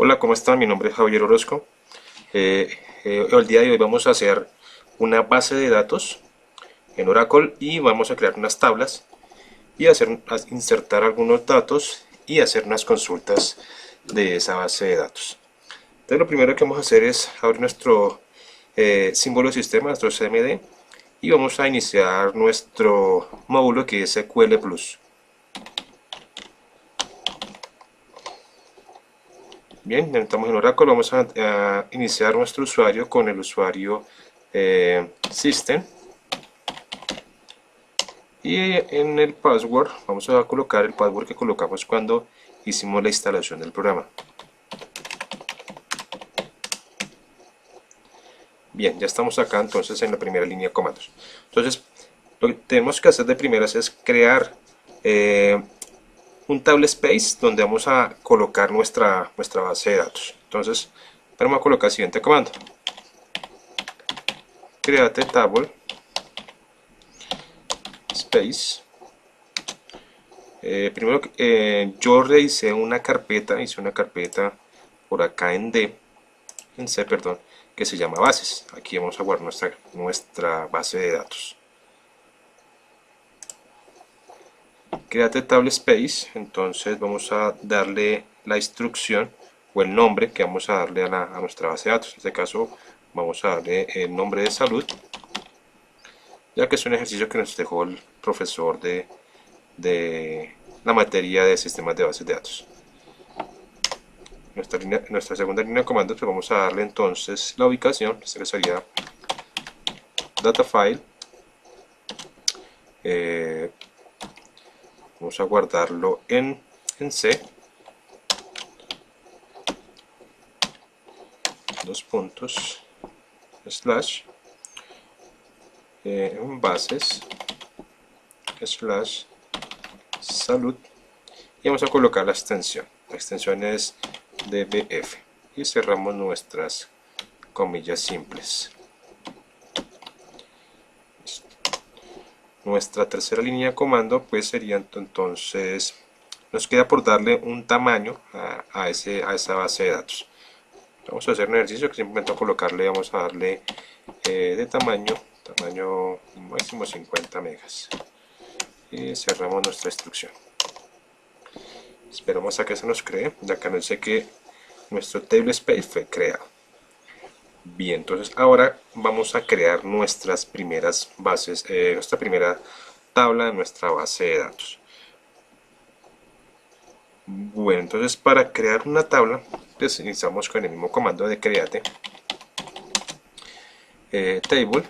Hola, ¿cómo están? Mi nombre es Javier Orozco. El día de hoy vamos a hacer una base de datos en Oracle y vamos a crear unas tablas y insertar algunos datos y hacer unas consultas de esa base de datos. Entonces lo primero que vamos a hacer es abrir nuestro símbolo de sistema, nuestro CMD, y vamos a iniciar nuestro módulo que es SQL Plus. Bien, estamos en Oracle, vamos a iniciar nuestro usuario con el usuario System, y en el password vamos a colocar el password que colocamos cuando hicimos la instalación del programa. Bien, ya estamos acá entonces en la primera línea de comandos. Entonces lo que tenemos que hacer de primeras es crear un table space donde vamos a colocar nuestra base de datos. Entonces vamos a colocar el siguiente comando: create table space. Primero yo hice una carpeta por acá en C, perdón, que se llama bases. Aquí vamos a guardar nuestra base de datos. Create table space, entonces vamos a darle la instrucción o el nombre que vamos a darle a nuestra base de datos. En este caso vamos a darle el nombre de salud, ya que es un ejercicio que nos dejó el profesor de la materia de sistemas de bases de datos. Nuestra segunda línea de comandos, pues vamos a darle entonces la ubicación. Esta sería data file. Vamos a guardarlo en C, dos puntos, slash, bases, slash, salud, y vamos a colocar la extensión. La extensión es dbf y cerramos nuestras comillas simples. Nuestra tercera línea de comando pues sería entonces, nos queda por darle un tamaño a esa base de datos. Vamos a hacer un ejercicio que simplemente colocarle, vamos a darle de tamaño máximo 50 megas, y cerramos nuestra instrucción. Esperamos a que se nos cree, ya que no sé que nuestro table space fue creado. Bien, entonces ahora vamos a crear nuestras primeras bases, nuestra primera tabla de nuestra base de datos. Bueno, entonces para crear una tabla, pues iniciamos con el mismo comando de create table,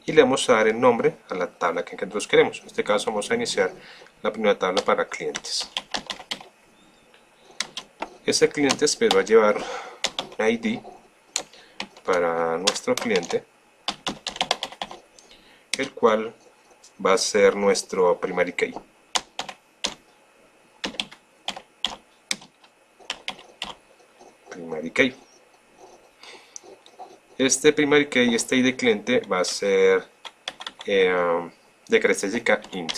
y le vamos a dar el nombre a la tabla que nosotros queremos. En este caso vamos a iniciar la primera tabla para clientes. Este cliente va a llevar un ID para nuestro cliente, el cual va a ser nuestro primary key. Este primary key, este ID cliente, va a ser de característica int.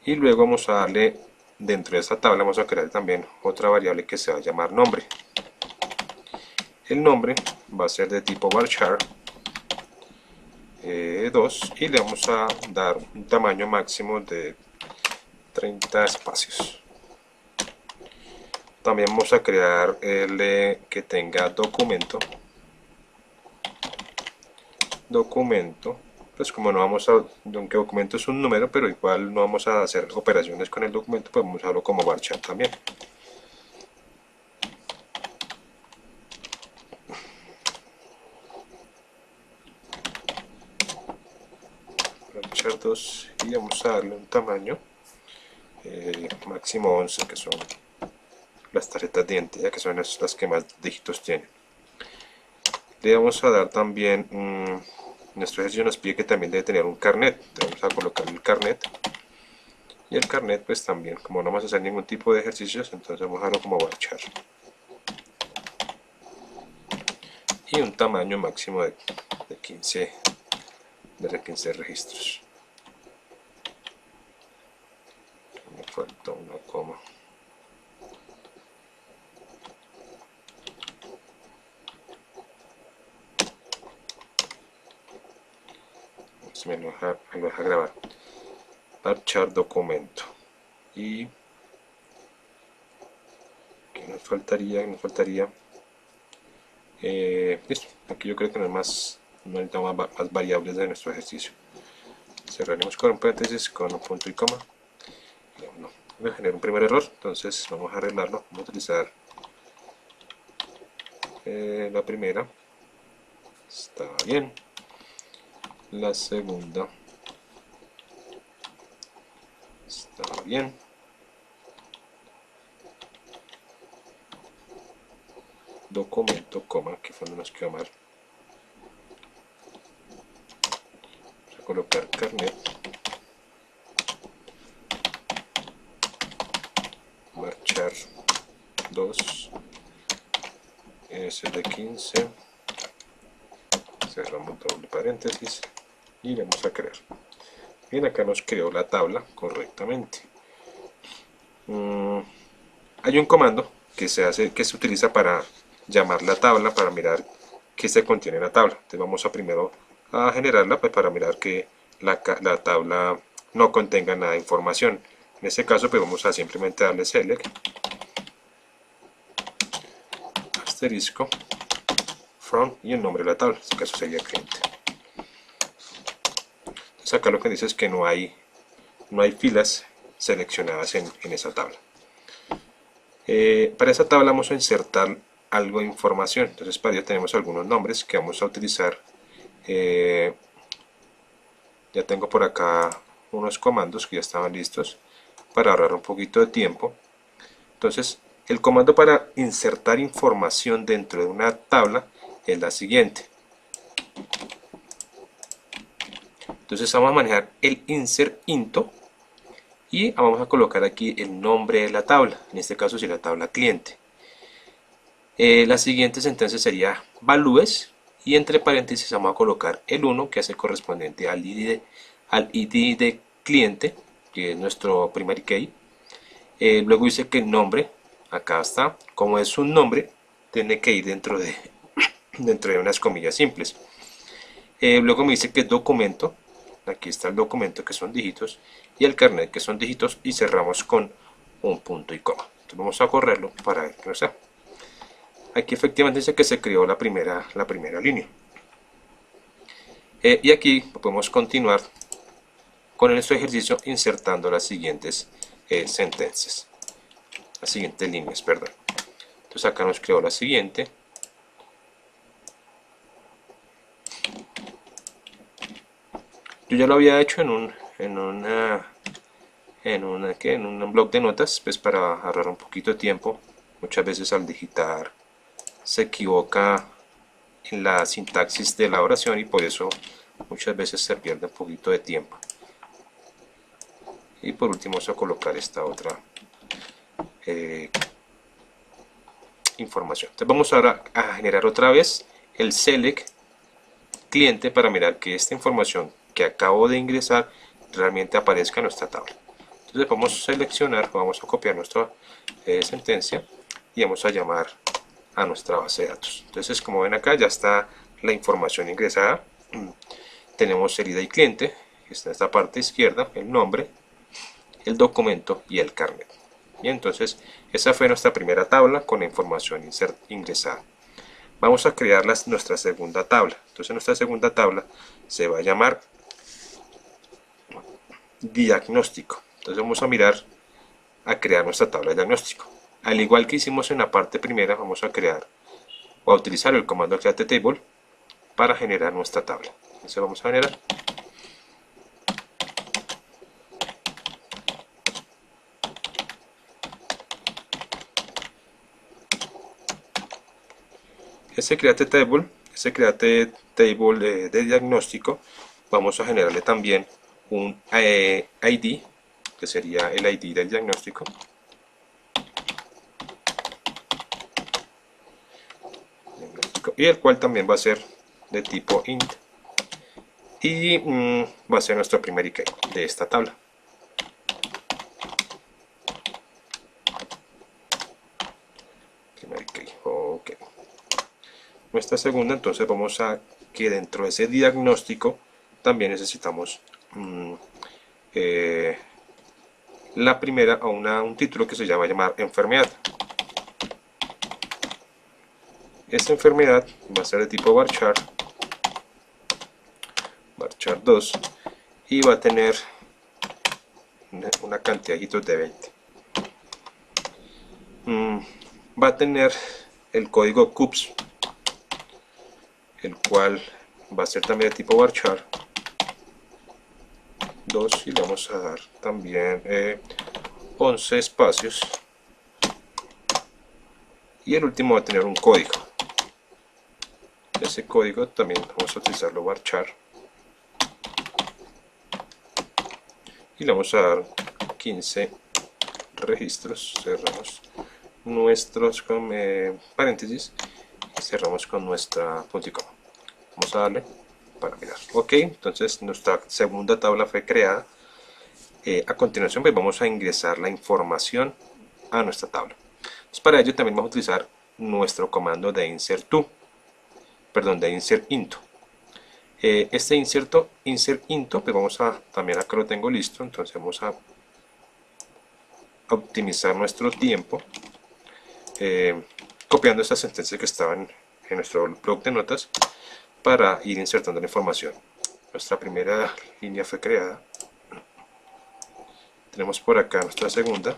Y luego vamos a darle, dentro de esta tabla vamos a crear también otra variable que se va a llamar nombre. El nombre va a ser de tipo varchar 2, y le vamos a dar un tamaño máximo de 30 espacios. También vamos a crear el que tenga documento, pues como no vamos a, aunque documento es un número, pero igual no vamos a hacer operaciones con el documento, pues vamos a usarlo como varchar también. Varchar 2, y vamos a darle un tamaño máximo 11, que son las tarjetas de identidad, que son las que más dígitos tienen. Le vamos a dar también nuestro ejercicio nos pide que también debe tener un carnet. Vamos a colocar el carnet, y el carnet pues también, como no vamos a hacer ningún tipo de ejercicios, entonces vamos a dejarlo como varchar, y un tamaño máximo de 15 registros. falta una coma. Me lo deja grabar. Parchar documento. Y ¿qué nos faltaría? Listo. Aquí yo creo que no necesitamos más variables de nuestro ejercicio. Cerraremos con un paréntesis, con un punto y coma. No, voy a generar un primer error, entonces vamos a arreglarlo. Vamos a utilizar la primera. Está bien. La segunda está bien. Documento, coma, que fue donde nos quedó mal. Vamos a colocar carnet. Marchar 2. S de 15. Cerramos doble paréntesis y vamos a crear. Bien, acá nos creó la tabla correctamente. Hay un comando que se utiliza para llamar la tabla, para mirar qué se contiene en la tabla. Entonces vamos a primero a generarla, pues, para mirar que la tabla no contenga nada de información. En este caso pues vamos a simplemente darle select asterisco from y el nombre de la tabla, en este caso sería cliente. Entonces acá lo que dice es que no hay filas seleccionadas en esa tabla. Para esa tabla vamos a insertar algo de información. Entonces para ello tenemos algunos nombres que vamos a utilizar. Ya tengo por acá unos comandos que ya estaban listos para ahorrar un poquito de tiempo. Entonces el comando para insertar información dentro de una tabla es la siguiente. Entonces vamos a manejar el insert into y vamos a colocar aquí el nombre de la tabla, en este caso sería la tabla cliente. La siguiente sentencia sería values y entre paréntesis vamos a colocar el 1 que es el correspondiente al ID de cliente, que es nuestro primary key. Luego dice que el nombre, acá está, como es un nombre, tiene que ir dentro de unas comillas simples. Luego me dice que documento, aquí está el documento que son dígitos y el carnet que son dígitos y cerramos con un punto y coma. Entonces vamos a correrlo para ver que no sea. Aquí efectivamente dice que se creó la primera línea. Y aquí podemos continuar con nuestro ejercicio insertando las siguientes sentencias. Las siguientes líneas, perdón. Entonces acá nos creó la siguiente. Yo ya lo había hecho en un blog de notas, pues para ahorrar un poquito de tiempo. Muchas veces al digitar se equivoca en la sintaxis de la oración y por eso muchas veces se pierde un poquito de tiempo. Y por último vamos a colocar esta otra información. Entonces vamos ahora a generar otra vez el select cliente para mirar que esta información que acabo de ingresar realmente aparezca en nuestra tabla. Entonces vamos a seleccionar, vamos a copiar nuestra sentencia y vamos a llamar a nuestra base de datos. Entonces como ven acá ya está la información ingresada. Tenemos el ID y cliente, que está en esta parte izquierda, el nombre, el documento y el carnet. Y entonces esa fue nuestra primera tabla con la información ingresada. Vamos a crear nuestra segunda tabla. Entonces nuestra segunda tabla se va a llamar diagnóstico. Entonces vamos a mirar a crear nuestra tabla de diagnóstico. Al igual que hicimos en la parte primera, vamos a crear o a utilizar el comando create table para generar nuestra tabla. Entonces vamos a generar ese create table de diagnóstico. Vamos a generarle también un ID, que sería el ID del diagnóstico. Y el cual también va a ser de tipo int y va a ser nuestro primer key de esta tabla. nuestra segunda, entonces vamos a que dentro de ese diagnóstico también necesitamos la primera a un título que se llama llamar enfermedad. Esta enfermedad va a ser de tipo varchar 2, y va a tener una cantidad de hitos de 20. Va a tener el código CUPS, el cual va a ser también de tipo varchar 2, y le vamos a dar también 11 espacios, y el último va a tener un código. Ese código también vamos a utilizarlo varchar, y le vamos a dar 15 registros. Cerramos nuestros paréntesis y cerramos con nuestra punto y coma. Vamos a darle para mirar. Ok, entonces nuestra segunda tabla fue creada. A continuación pues vamos a ingresar la información a nuestra tabla. Entonces, para ello también vamos a utilizar nuestro comando de insert into. Este insert into, pues vamos a, también acá lo tengo listo, entonces vamos a optimizar nuestro tiempo copiando estas sentencias que estaban en nuestro blog de notas para ir insertando la información. Nuestra primera línea fue creada. Tenemos por acá nuestra segunda.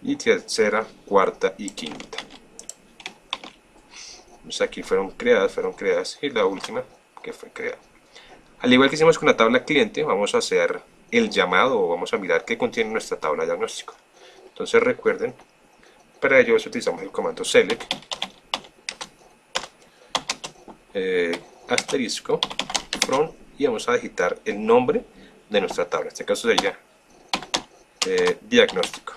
Y tercera, cuarta y quinta. Entonces aquí fueron creadas y la última que fue creada. Al igual que hicimos con la tabla cliente, vamos a hacer el llamado o vamos a mirar qué contiene nuestra tabla de diagnóstico. Entonces recuerden, para ello utilizamos el comando select asterisco from, y vamos a digitar el nombre de nuestra tabla. En este caso sería diagnóstico.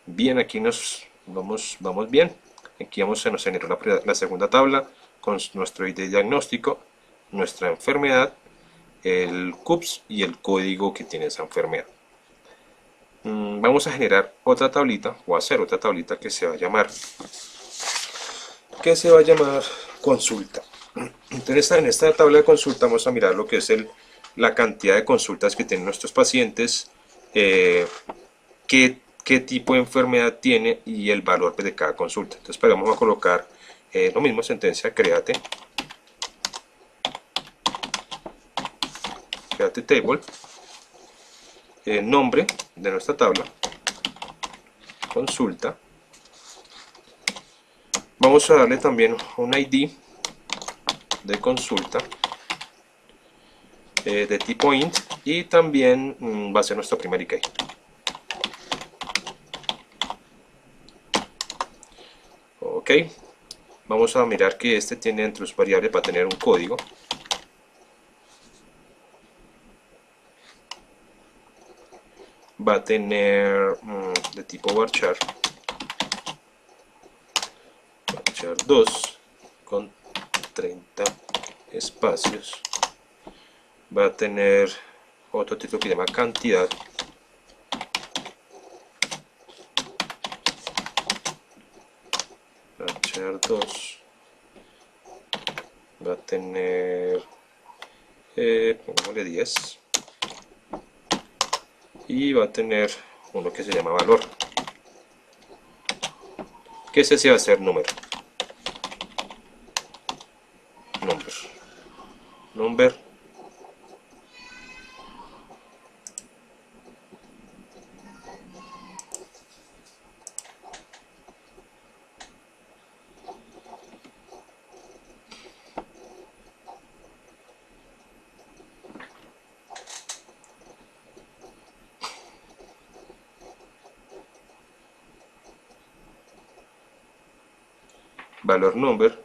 Bien, aquí nos vamos bien. Aquí se nos generó la segunda tabla con nuestro ID de diagnóstico, nuestra enfermedad, el CUPS y el código que tiene esa enfermedad. Vamos a generar otra tablita, o hacer otra tablita que se va a llamar consulta. Entonces en esta tabla de consulta vamos a mirar lo que es la cantidad de consultas que tienen nuestros pacientes, qué tipo de enfermedad tiene y el valor de cada consulta. Entonces vamos a colocar lo mismo, sentencia create table, nombre de nuestra tabla, consulta. Vamos a darle también un ID de consulta de tipo int, y también va a ser nuestro primer key. Ok, vamos a mirar que este tiene entre sus variables para tener un código. Va a tener de tipo varchar 2 con 30 espacios. Va a tener otro título que se llama cantidad. Varchar 2 va a tener pongámosle 10, y va a tener uno que se llama valor, que ese sí va a ser number. Valor number,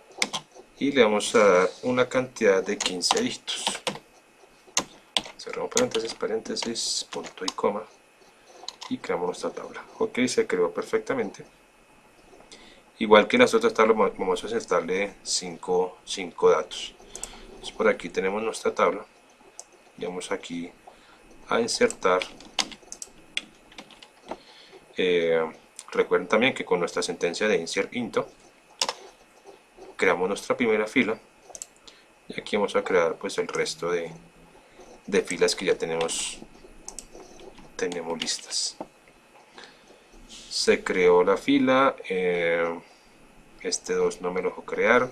y le vamos a dar una cantidad de 15 dígitos. Cerramos paréntesis, punto y coma, y creamos nuestra tabla. Ok, se creó perfectamente. Igual que en las otras tablas vamos a insertarle 5 datos. Entonces por aquí tenemos nuestra tabla. Vamos aquí a insertar. Recuerden también que con nuestra sentencia de insert into creamos nuestra primera fila y aquí vamos a crear pues el resto de filas que ya tenemos listas. Se creó la fila, este 2 no me lo dejó crear,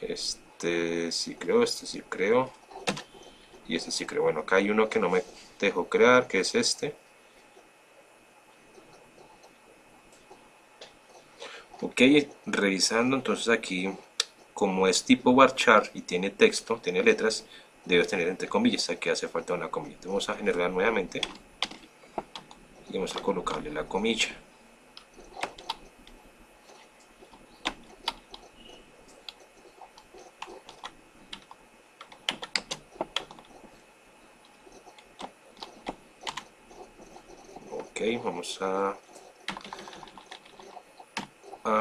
este sí creo, este sí creo y este sí creo. Bueno, acá hay uno que no me dejó crear, que es este. Ok, revisando, entonces aquí como es tipo varchar y tiene texto, tiene letras, debe tener entre comillas. Aquí hace falta una comilla. Entonces vamos a generar nuevamente y vamos a colocarle la comilla. Ok, vamos a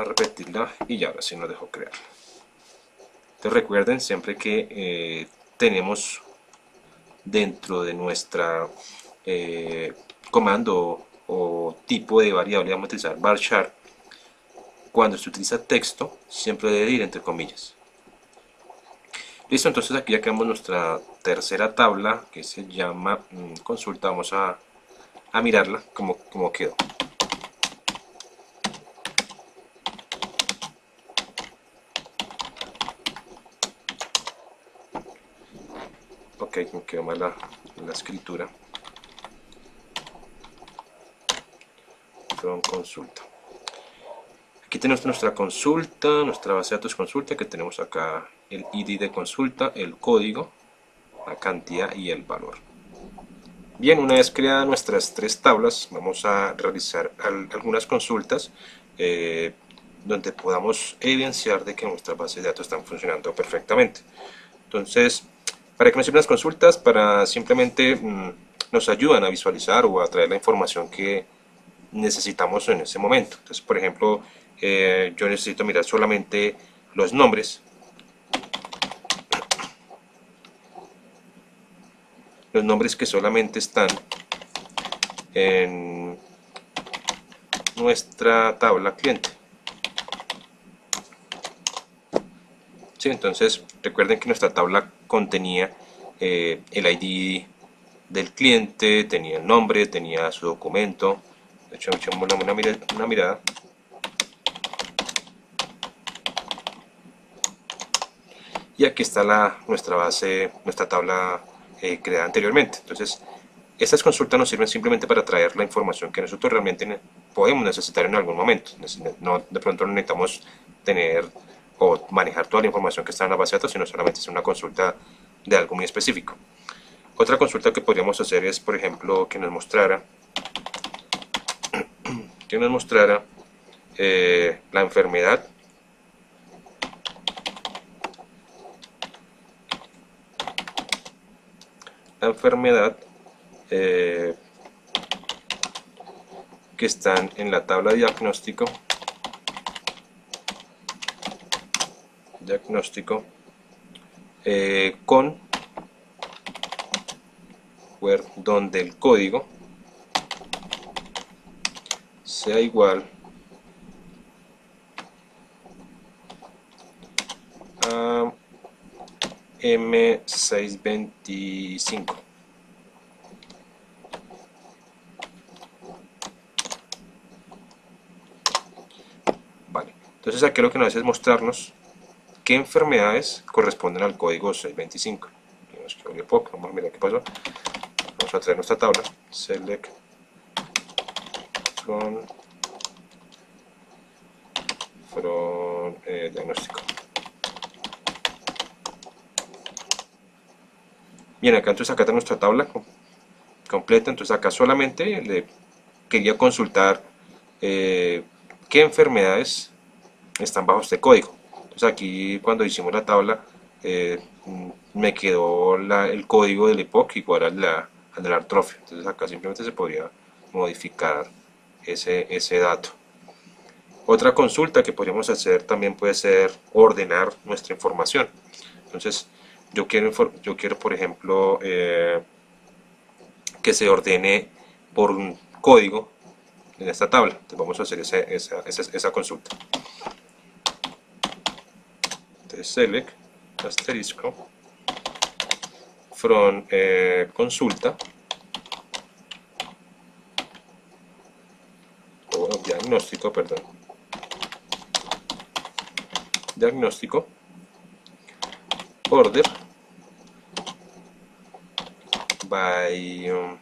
repetirla y ya ahora sí nos dejó crear. Entonces recuerden siempre que tenemos dentro de nuestra comando o tipo de variable, vamos a utilizar varchar. Cuando se utiliza texto siempre debe ir entre comillas. Listo, entonces aquí ya creamos nuestra tercera tabla que se llama consulta. Vamos a mirarla como quedó. Ok, me quedó mal la escritura. From consulta. Aquí tenemos nuestra consulta, nuestra base de datos consulta, que tenemos acá el ID de consulta, el código, la cantidad y el valor. Bien, una vez creadas nuestras tres tablas, vamos a realizar algunas consultas donde podamos evidenciar de que nuestras bases de datos están funcionando perfectamente. Entonces, ¿para qué nos sirven las consultas? Para simplemente nos ayudan a visualizar o a traer la información que necesitamos en ese momento. Entonces, por ejemplo, yo necesito mirar solamente los nombres que solamente están en nuestra tabla cliente. ¿Sí? Entonces recuerden que nuestra tabla contenía el ID del cliente, tenía el nombre, tenía su documento. De hecho, echamos una mirada. Y aquí está nuestra base, nuestra tabla creada anteriormente. Entonces, estas consultas nos sirven simplemente para traer la información que nosotros realmente podemos necesitar en algún momento. No, de pronto no necesitamos tener o manejar toda la información que está en la base de datos, sino solamente es una consulta de algo muy específico. Otra consulta que podríamos hacer es, por ejemplo, que nos mostrara la enfermedad que están en la tabla diagnóstico con donde el código sea igual a M625. Vale, entonces aquí lo que nos hace es mostrarnos qué enfermedades corresponden al código 625. Vamos a mirar qué pasó. Vamos a traer nuestra tabla, select from diagnóstico. Bien, acá entonces acá está nuestra tabla completa. Entonces acá solamente le quería consultar qué enfermedades están bajo este código. Entonces aquí cuando hicimos la tabla me quedó el código del EPOC igual al del artrofio. Entonces acá simplemente se podría modificar ese dato. Otra consulta que podríamos hacer también puede ser ordenar nuestra información. Entonces yo quiero por ejemplo que se ordene por un código en esta tabla. Entonces vamos a hacer esa consulta. Entonces select asterisco from consulta o diagnóstico, perdón, diagnóstico order by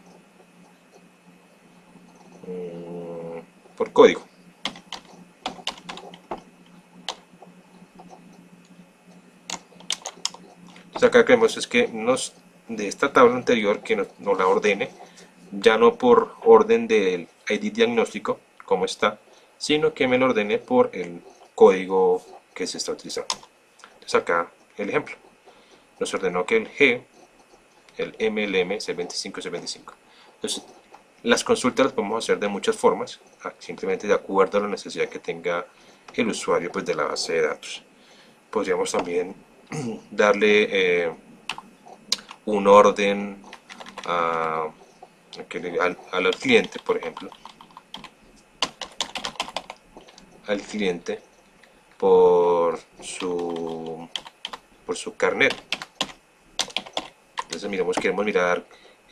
por código. Entonces acá creemos es que de esta tabla anterior que nos la ordene, ya no por orden del ID diagnóstico, como está, sino que me lo ordene por el código que se está utilizando. Entonces acá el ejemplo. Nos ordenó que el G, el MLM, C25 y C25. Entonces, las consultas las podemos hacer de muchas formas, simplemente de acuerdo a la necesidad que tenga el usuario pues, de la base de datos. Podríamos también darle un orden al cliente, por ejemplo, al cliente por su carnet. Entonces queremos mirar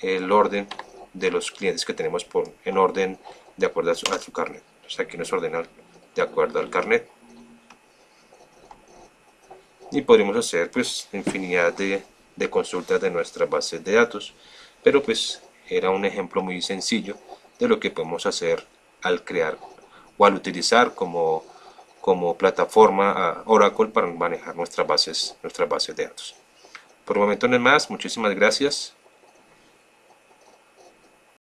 el orden de los clientes que tenemos en orden de acuerdo a su carnet. Entonces aquí nos ordena de acuerdo al carnet. Y podríamos hacer pues infinidad de consultas de nuestras bases de datos, pero pues era un ejemplo muy sencillo de lo que podemos hacer al crear o al utilizar como plataforma a Oracle para manejar nuestras bases de datos. Por el momento no es más, muchísimas gracias.